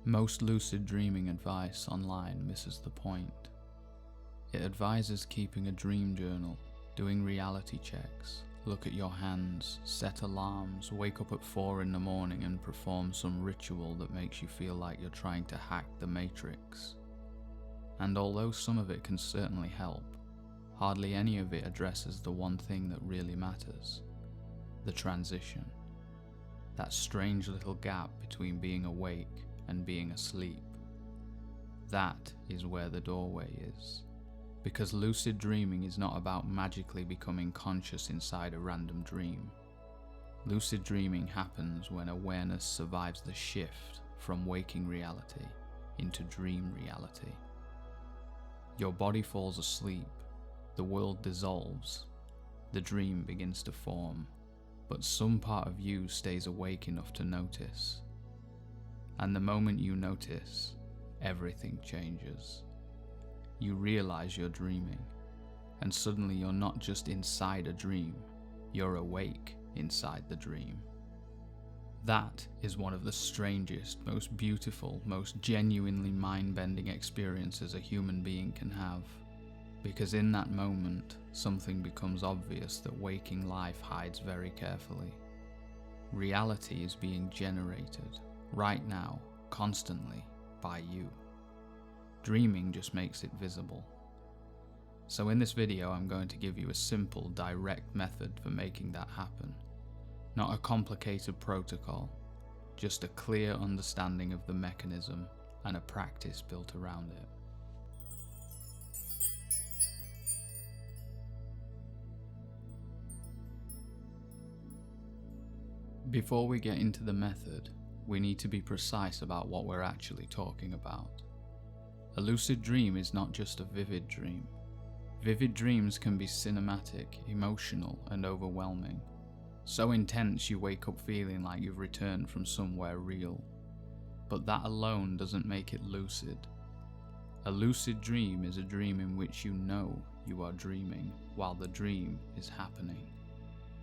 Most lucid dreaming advice online misses the point. It advises keeping a dream journal, doing reality checks, look at your hands, set alarms, wake up at 4 in the morning and perform some ritual that makes you feel like you're trying to hack the Matrix. And although some of it can certainly help, hardly any of it addresses the one thing that really matters: the transition. That strange little gap between being awake and being asleep. That is where the doorway is. Because lucid dreaming is not about magically becoming conscious inside a random dream. Lucid dreaming happens when awareness survives the shift from waking reality into dream reality. Your body falls asleep, the world dissolves, the dream begins to form, but some part of you stays awake enough to notice. And the moment you notice, everything changes. You realize you're dreaming, and suddenly you're not just inside a dream, you're awake inside the dream. That is one of the strangest, most beautiful, most genuinely mind-bending experiences a human being can have, because in that moment, something becomes obvious that waking life hides very carefully. Reality is being generated, right now, constantly, by you. Dreaming just makes it visible. So in this video I'm going to give you a simple, direct method for making that happen. Not a complicated protocol, just a clear understanding of the mechanism and a practice built around it. Before we get into the method, we need to be precise about what we're actually talking about. A lucid dream is not just a vivid dream. Vivid dreams can be cinematic, emotional, and overwhelming. So intense you wake up feeling like you've returned from somewhere real. But that alone doesn't make it lucid. A lucid dream is a dream in which you know you are dreaming while the dream is happening.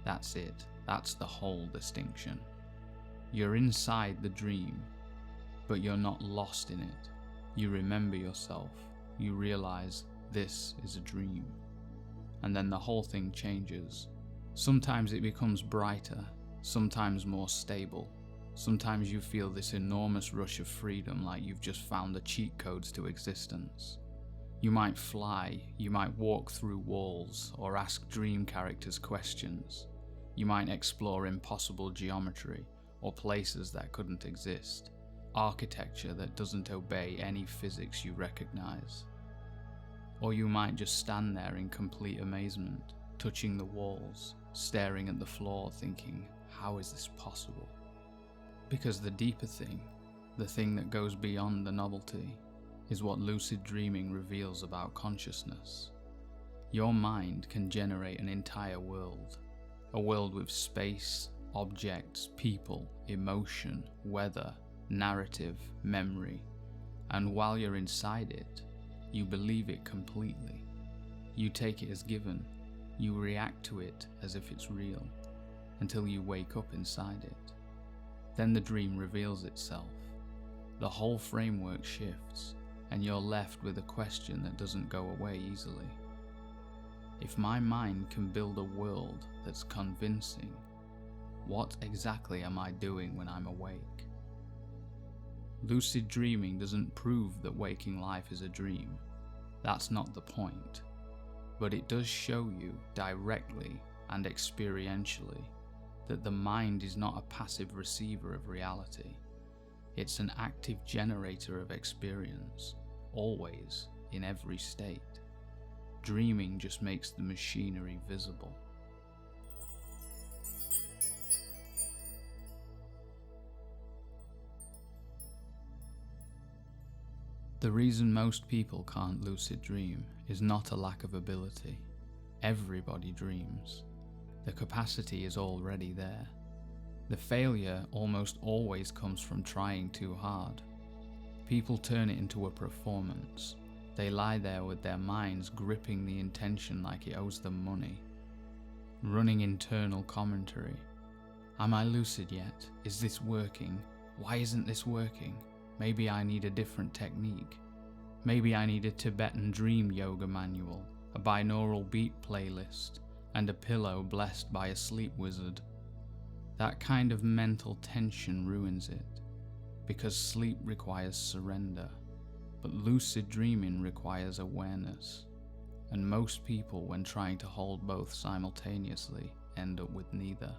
That's it. That's the whole distinction. You're inside the dream, but you're not lost in it. You remember yourself. You realize this is a dream. And then the whole thing changes. Sometimes it becomes brighter, sometimes more stable. Sometimes you feel this enormous rush of freedom, like you've just found the cheat codes to existence. You might fly, you might walk through walls, or ask dream characters questions. You might explore impossible geometry, or places that couldn't exist, architecture that doesn't obey any physics you recognize. Or you might just stand there in complete amazement, touching the walls, staring at the floor thinking, how is this possible? Because the deeper thing, the thing that goes beyond the novelty, is what lucid dreaming reveals about consciousness. Your mind can generate an entire world. A world with space, objects, people, emotion, weather, narrative, memory, and while you're inside it, you believe it completely. You take it as given, you react to it as if it's real, until you wake up inside it. Then the dream reveals itself. The whole framework shifts, and you're left with a question that doesn't go away easily. If my mind can build a world that's convincing, what exactly am I doing when I'm awake? Lucid dreaming doesn't prove that waking life is a dream. That's not the point. But it does show you directly and experientially that the mind is not a passive receiver of reality. It's an active generator of experience, always, in every state. Dreaming just makes the machinery visible. The reason most people can't lucid dream is not a lack of ability. Everybody dreams. The capacity is already there. The failure almost always comes from trying too hard. People turn it into a performance. They lie there with their minds gripping the intention like it owes them money. Running internal commentary. Am I lucid yet? Is this working? Why isn't this working? Maybe I need a different technique. Maybe I need a Tibetan dream yoga manual, a binaural beat playlist, and a pillow blessed by a sleep wizard. That kind of mental tension ruins it, because sleep requires surrender, but lucid dreaming requires awareness, and most people, when trying to hold both simultaneously, end up with neither.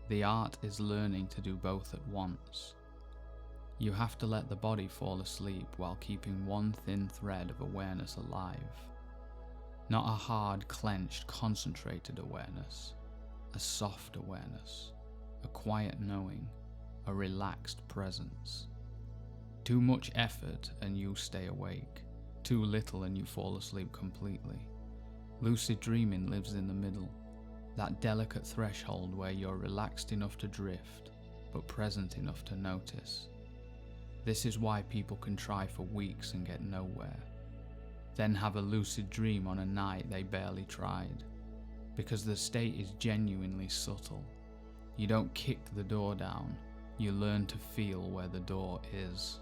The art is learning to do both at once. You have to let the body fall asleep while keeping one thin thread of awareness alive. Not a hard, clenched, concentrated awareness, a soft awareness, a quiet knowing, a relaxed presence. Too much effort and you stay awake, too little and you fall asleep completely. Lucid dreaming lives in the middle, that delicate threshold where you're relaxed enough to drift, but present enough to notice. This is why people can try for weeks and get nowhere, then have a lucid dream on a night they barely tried, because the state is genuinely subtle. You don't kick the door down, you learn to feel where the door is.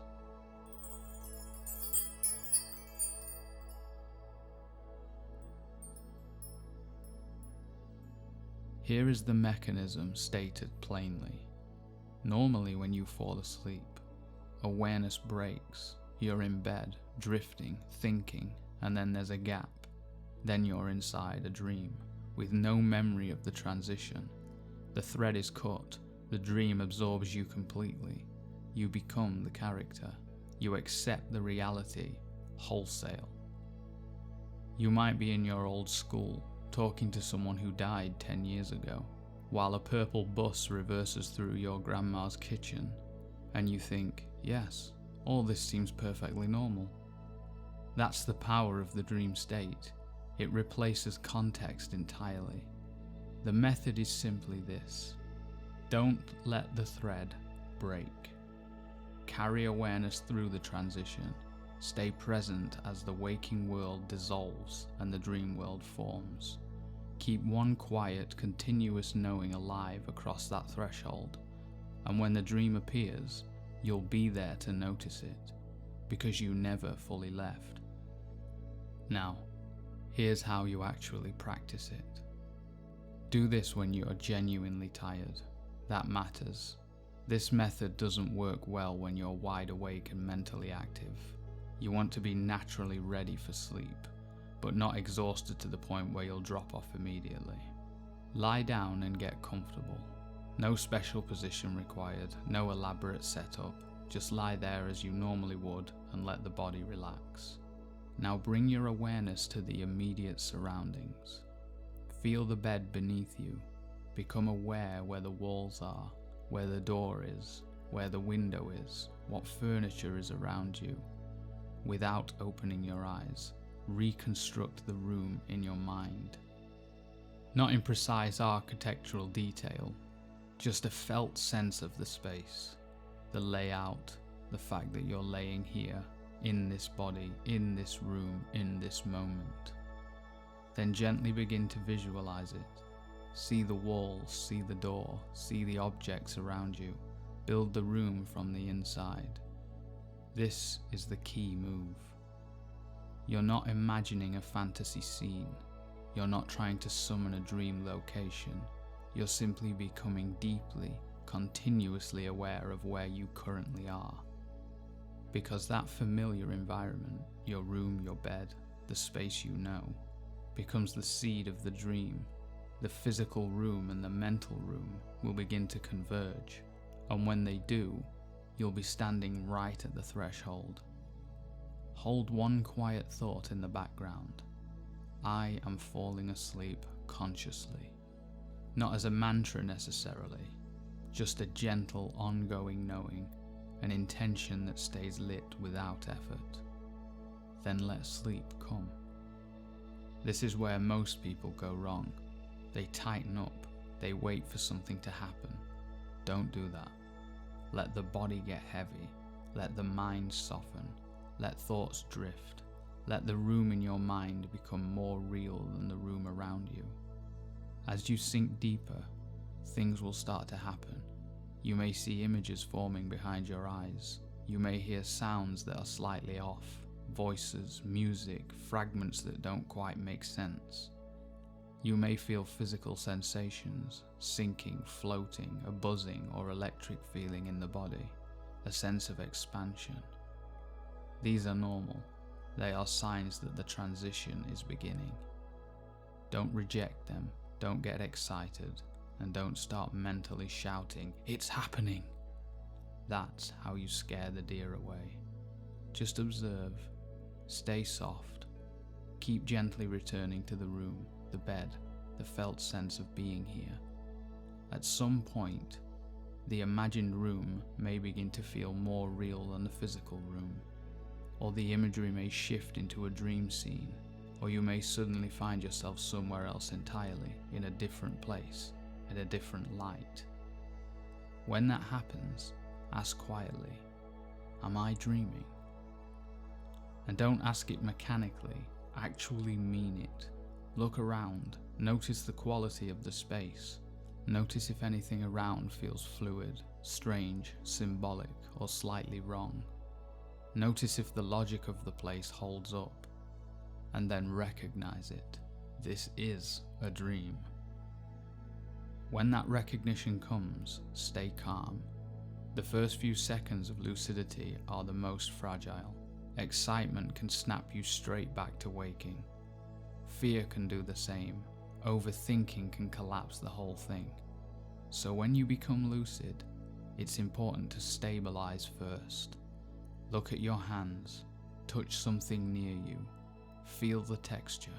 Here is the mechanism stated plainly. Normally when you fall asleep, awareness breaks, you're in bed, drifting, thinking, and then there's a gap. Then you're inside a dream, with no memory of the transition. The thread is cut, the dream absorbs you completely. You become the character. You accept the reality, wholesale. You might be in your old school, talking to someone who died 10 years ago, while a purple bus reverses through your grandma's kitchen, and you think, yes, all this seems perfectly normal. That's the power of the dream state. It replaces context entirely. The method is simply this. Don't let the thread break. Carry awareness through the transition. Stay present as the waking world dissolves and the dream world forms. Keep one quiet, continuous knowing alive across that threshold, and when the dream appears, you'll be there to notice it, because you never fully left. Now, here's how you actually practice it. Do this when you are genuinely tired. That matters. This method doesn't work well when you're wide awake and mentally active. You want to be naturally ready for sleep, but not exhausted to the point where you'll drop off immediately. Lie down and get comfortable. No special position required, no elaborate setup. Just lie there as you normally would and let the body relax. Now bring your awareness to the immediate surroundings. Feel the bed beneath you. Become aware where the walls are, where the door is, where the window is, what furniture is around you. Without opening your eyes, reconstruct the room in your mind. Not in precise architectural detail, just a felt sense of the space, the layout, the fact that you're laying here, in this body, in this room, in this moment. Then gently begin to visualize it. See the walls, see the door, see the objects around you. Build the room from the inside. This is the key move. You're not imagining a fantasy scene. You're not trying to summon a dream location. You're simply becoming deeply, continuously aware of where you currently are. Because that familiar environment, your room, your bed, the space you know, becomes the seed of the dream. The physical room and the mental room will begin to converge, and when they do, you'll be standing right at the threshold. Hold one quiet thought in the background. I am falling asleep consciously. Not as a mantra necessarily, just a gentle, ongoing knowing, an intention that stays lit without effort. Then let sleep come. This is where most people go wrong. They tighten up, they wait for something to happen. Don't do that. Let the body get heavy, let the mind soften, let thoughts drift, let the room in your mind become more real than the room around you. As you sink deeper, things will start to happen. You may see images forming behind your eyes. You may hear sounds that are slightly off, voices, music, fragments that don't quite make sense. You may feel physical sensations, sinking, floating, a buzzing or electric feeling in the body, a sense of expansion. These are normal. They are signs that the transition is beginning. Don't reject them, don't get excited, and don't start mentally shouting, "It's happening!" That's how you scare the deer away. Just observe, stay soft, keep gently returning to the room, the bed, the felt sense of being here. At some point, the imagined room may begin to feel more real than the physical room, or the imagery may shift into a dream scene, or you may suddenly find yourself somewhere else entirely, in a different place, in a different light. When that happens, ask quietly, "Am I dreaming?" And don't ask it mechanically, actually mean it. Look around, notice the quality of the space. Notice if anything around feels fluid, strange, symbolic, or slightly wrong. Notice if the logic of the place holds up, and then recognize it. This is a dream. When that recognition comes, stay calm. The first few seconds of lucidity are the most fragile. Excitement can snap you straight back to waking. Fear can do the same. Overthinking can collapse the whole thing. So when you become lucid, it's important to stabilize first. Look at your hands, touch something near you, feel the texture,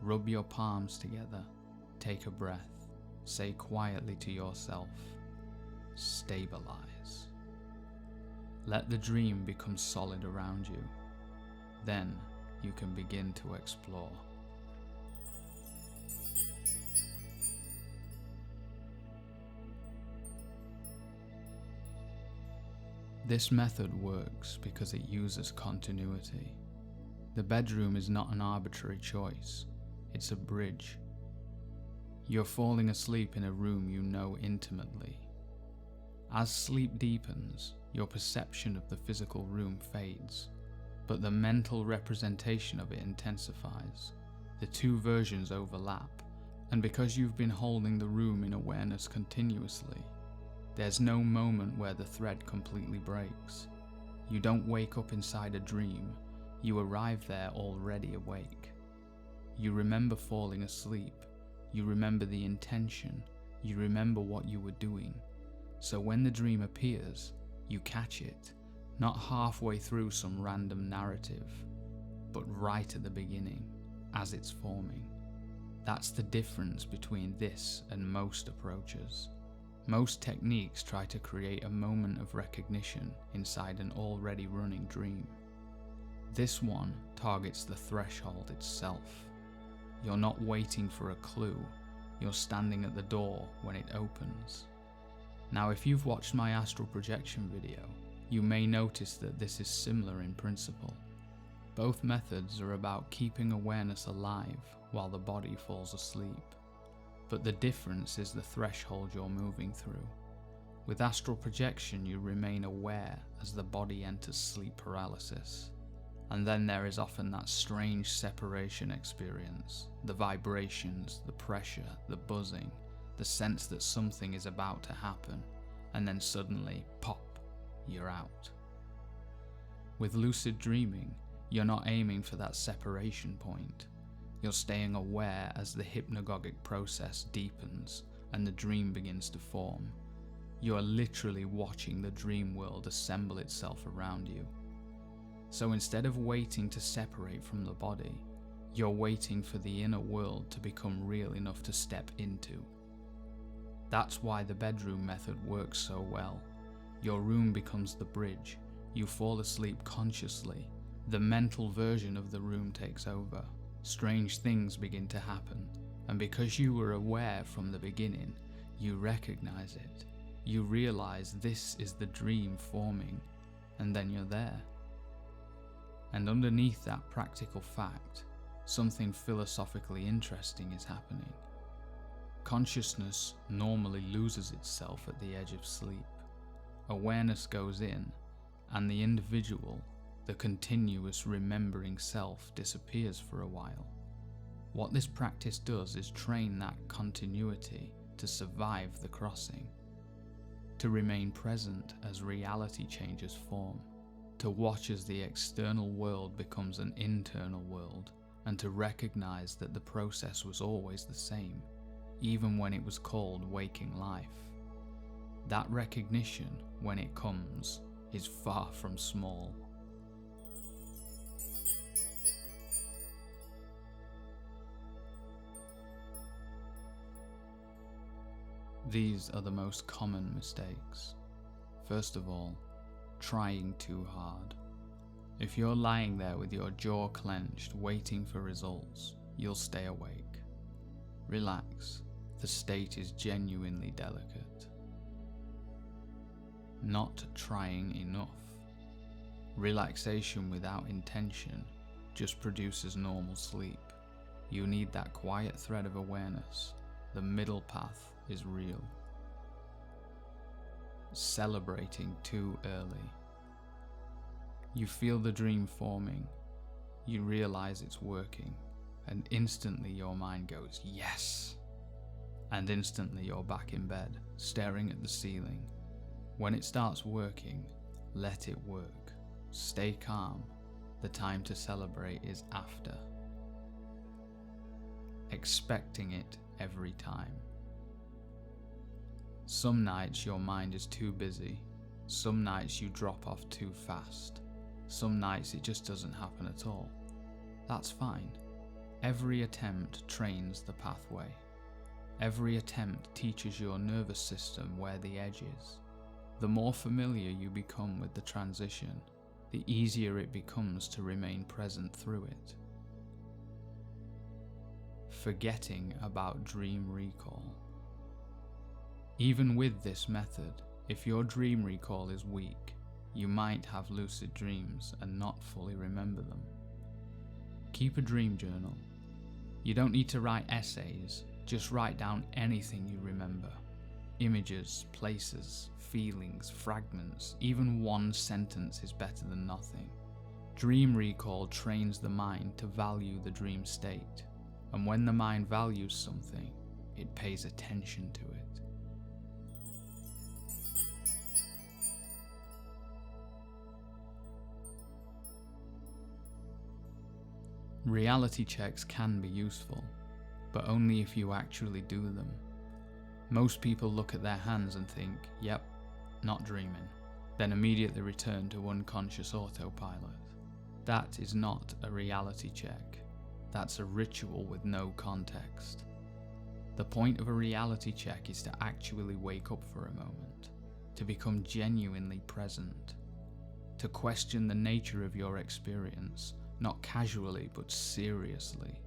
rub your palms together, take a breath, say quietly to yourself, "Stabilize." Let the dream become solid around you. Then you can begin to explore. This method works because it uses continuity. The bedroom is not an arbitrary choice, it's a bridge. You're falling asleep in a room you know intimately. As sleep deepens, your perception of the physical room fades, but the mental representation of it intensifies. The two versions overlap, and because you've been holding the room in awareness continuously, there's no moment where the thread completely breaks. You don't wake up inside a dream, you arrive there already awake. You remember falling asleep, you remember the intention, you remember what you were doing. So when the dream appears, you catch it, not halfway through some random narrative, but right at the beginning, as it's forming. That's the difference between this and most approaches. Most techniques try to create a moment of recognition inside an already running dream. This one targets the threshold itself. You're not waiting for a clue, you're standing at the door when it opens. Now, if you've watched my astral projection video, you may notice that this is similar in principle. Both methods are about keeping awareness alive while the body falls asleep. But the difference is the threshold you're moving through. With astral projection, you remain aware as the body enters sleep paralysis. And then there is often that strange separation experience, the vibrations, the pressure, the buzzing, the sense that something is about to happen, and then suddenly, pop, you're out. With lucid dreaming, you're not aiming for that separation point. You're staying aware as the hypnagogic process deepens and the dream begins to form. You are literally watching the dream world assemble itself around you. So instead of waiting to separate from the body, you're waiting for the inner world to become real enough to step into. That's why the bedroom method works so well. Your room becomes the bridge. You fall asleep consciously. The mental version of the room takes over. Strange things begin to happen, and because you were aware from the beginning, you recognize it. You realize this is the dream forming, and then you're there. And underneath that practical fact, something philosophically interesting is happening. Consciousness normally loses itself at the edge of sleep. Awareness goes in, and the individual, the continuous remembering self, disappears for a while. What this practice does is train that continuity to survive the crossing, to remain present as reality changes form, to watch as the external world becomes an internal world, and to recognize that the process was always the same, even when it was called waking life. That recognition, when it comes, is far from small. These are the most common mistakes. First of all, trying too hard. If you're lying there with your jaw clenched, waiting for results, you'll stay awake. Relax. The state is genuinely delicate. Not trying enough. Relaxation without intention just produces normal sleep. You need that quiet thread of awareness. The middle path is real. Celebrating too early. You feel the dream forming. You realize it's working, and instantly your mind goes, yes! And instantly you're back in bed, staring at the ceiling. When it starts working, let it work. Stay calm. The time to celebrate is after. Expecting it every time. Some nights your mind is too busy. Some nights you drop off too fast. Some nights it just doesn't happen at all. That's fine. Every attempt trains the pathway. Every attempt teaches your nervous system where the edge is. The more familiar you become with the transition, the easier it becomes to remain present through it. Forgetting about dream recall. Even with this method, if your dream recall is weak, you might have lucid dreams and not fully remember them. Keep a dream journal. You don't need to write essays, just write down anything you remember. Images, places, feelings, fragments, even one sentence is better than nothing. Dream recall trains the mind to value the dream state, and when the mind values something, it pays attention to it. Reality checks can be useful, but only if you actually do them. Most people look at their hands and think, yep, not dreaming, then immediately return to unconscious autopilot. That is not a reality check. That's a ritual with no context. The point of a reality check is to actually wake up for a moment, to become genuinely present, to question the nature of your experience, not casually but seriously.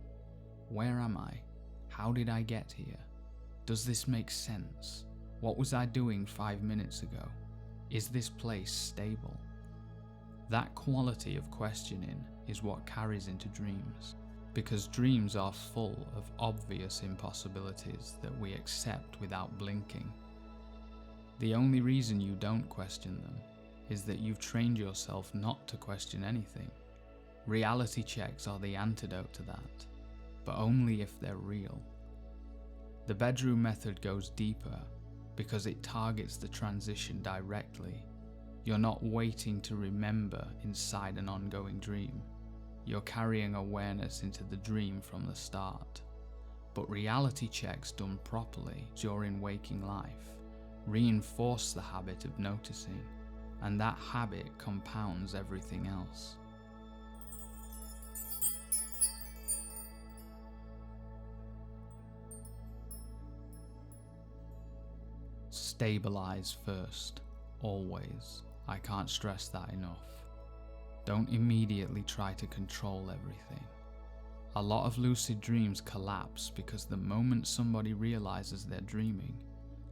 Where am I? How did I get here? Does this make sense? What was I doing 5 minutes ago? Is this place stable? That quality of questioning is what carries into dreams, because dreams are full of obvious impossibilities that we accept without blinking. The only reason you don't question them is that you've trained yourself not to question anything. Reality checks are the antidote to that, but only if they're real. The bedroom method goes deeper because it targets the transition directly. You're not waiting to remember inside an ongoing dream. You're carrying awareness into the dream from the start. But reality checks done properly during waking life reinforce the habit of noticing, and that habit compounds everything else. Stabilize first, always. I can't stress that enough. Don't immediately try to control everything. A lot of lucid dreams collapse because the moment somebody realizes they're dreaming,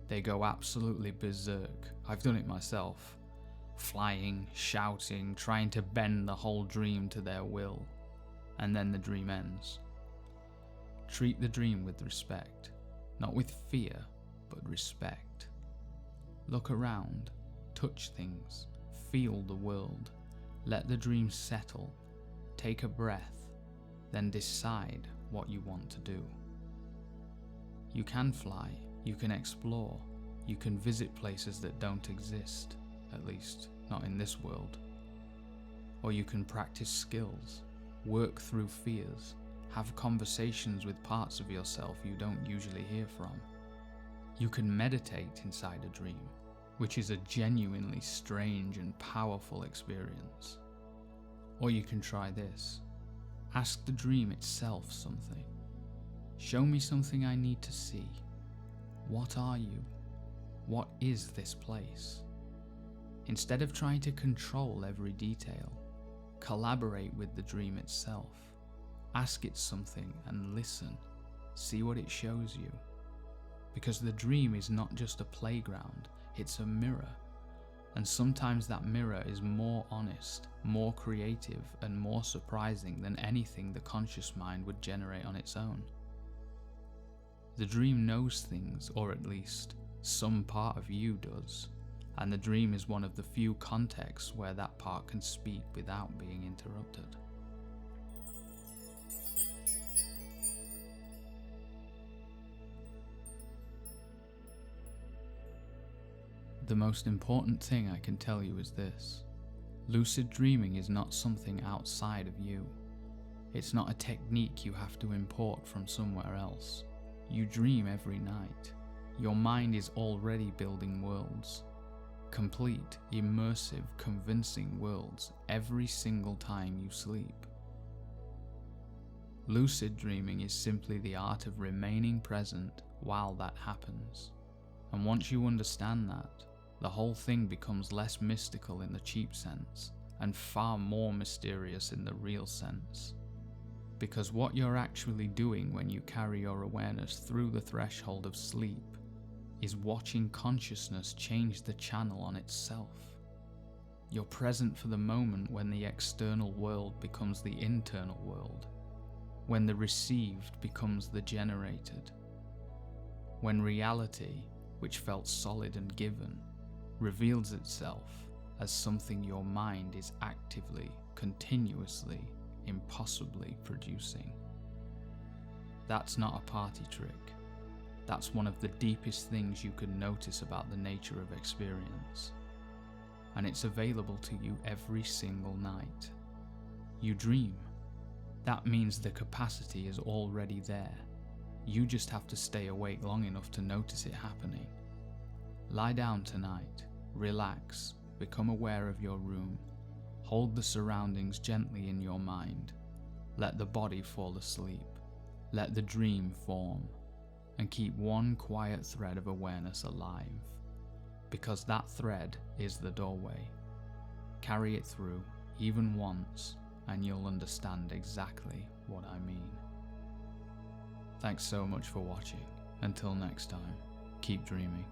they go absolutely berserk. I've done it myself. Flying, shouting, trying to bend the whole dream to their will. And then the dream ends. Treat the dream with respect. Not with fear, but respect. Look around, touch things, feel the world. Let the dream settle. Take a breath, then decide what you want to do. You can fly, you can explore, you can visit places that don't exist, at least not in this world. Or you can practice skills, work through fears, have conversations with parts of yourself you don't usually hear from. You can meditate inside a dream, which is a genuinely strange and powerful experience. Or you can try this. Ask the dream itself something. Show me something I need to see. What are you? What is this place? Instead of trying to control every detail, collaborate with the dream itself. Ask it something and listen. See what it shows you. Because the dream is not just a playground, it's a mirror. And sometimes that mirror is more honest, more creative, and more surprising than anything the conscious mind would generate on its own. The dream knows things, or at least some part of you does, and the dream is one of the few contexts where that part can speak without being interrupted. The most important thing I can tell you is this. Lucid dreaming is not something outside of you. It's not a technique you have to import from somewhere else. You dream every night. Your mind is already building worlds. Complete, immersive, convincing worlds every single time you sleep. Lucid dreaming is simply the art of remaining present while that happens. And once you understand that, the whole thing becomes less mystical in the cheap sense and far more mysterious in the real sense. Because what you're actually doing when you carry your awareness through the threshold of sleep is watching consciousness change the channel on itself. You're present for the moment when the external world becomes the internal world, when the received becomes the generated, when reality, which felt solid and given, reveals itself as something your mind is actively, continuously, impossibly producing. That's not a party trick. That's one of the deepest things you can notice about the nature of experience. And it's available to you every single night. You dream. That means the capacity is already there. You just have to stay awake long enough to notice it happening. Lie down tonight, relax, become aware of your room, hold the surroundings gently in your mind, let the body fall asleep, let the dream form, and keep one quiet thread of awareness alive, because that thread is the doorway. Carry it through, even once, and you'll understand exactly what I mean. Thanks so much for watching. Until next time, keep dreaming.